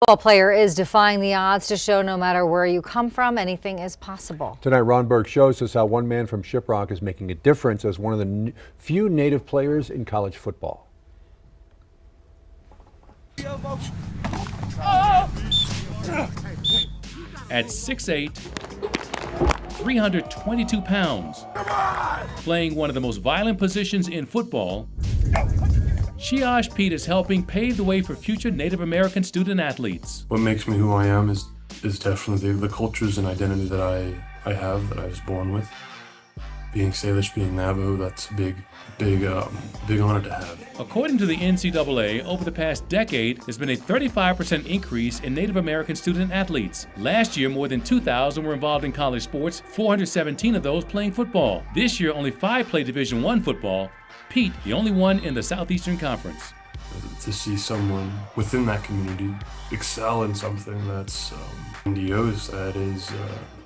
Football player is defying the odds to show no matter where you come from, anything is possible. Tonight, Ron Burke shows us how one man from Shiprock is making a difference as one of the few Native players in college football. At 6'8", 322 pounds, playing one of the most violent positions in football, Shiash Pete is helping pave the way for future Native American student athletes. What makes me who I am is definitely the cultures and identity that I have, that I was born with. Being Salish, being Navajo, that's a big honor to have. According to the NCAA, over the past decade, there's been a 35% increase in Native American student athletes. Last year, more than 2,000 were involved in college sports, 417 of those playing football. This year, only 5 play Division I football. Pete, the only one in the Southeastern Conference. To see someone within that community excel in something that's grandiose, that is,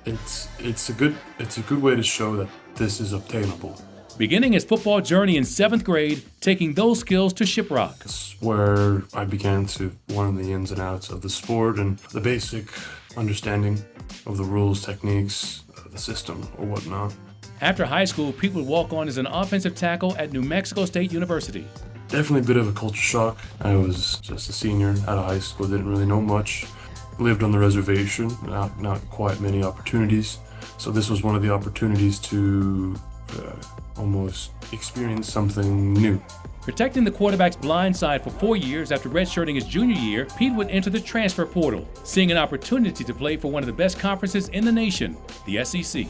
it's a good way to show that this is obtainable. Beginning his football journey in 7th grade, taking those skills to Shiprock. It's where I began to learn the ins and outs of the sport and the basic understanding of the rules, techniques, the system, or whatnot. After high school, Pete would walk on as an offensive tackle at New Mexico State University. Definitely a bit of a culture shock. I was just a senior out of high school, didn't really know much. Lived on the reservation, not quite many opportunities. So this was one of the opportunities to almost experience something new. Protecting the quarterback's blind side for 4 years after redshirting his junior year, Pete would enter the transfer portal, seeing an opportunity to play for one of the best conferences in the nation, the SEC.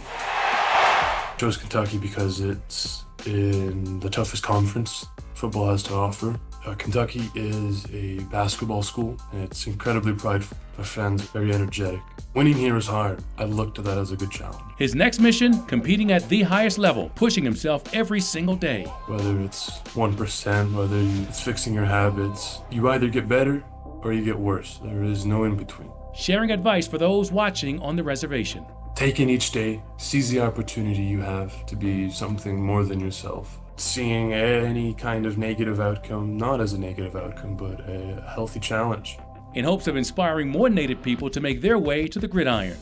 Chose Kentucky because it's in the toughest conference football has to offer. Kentucky is a basketball school, and it's incredibly prideful. My fans are very energetic. Winning here is hard. I looked at that as a good challenge. His next mission, competing at the highest level, pushing himself every single day. Whether it's 1%, whether it's fixing your habits, you either get better or you get worse. There is no in between. Sharing advice for those watching on the reservation. Take in each day, seize the opportunity you have to be something more than yourself. Seeing any kind of negative outcome, not as a negative outcome, but a healthy challenge. In hopes of inspiring more Native people to make their way to the gridiron.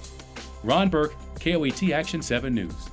Ron Burke, KOAT Action 7 News.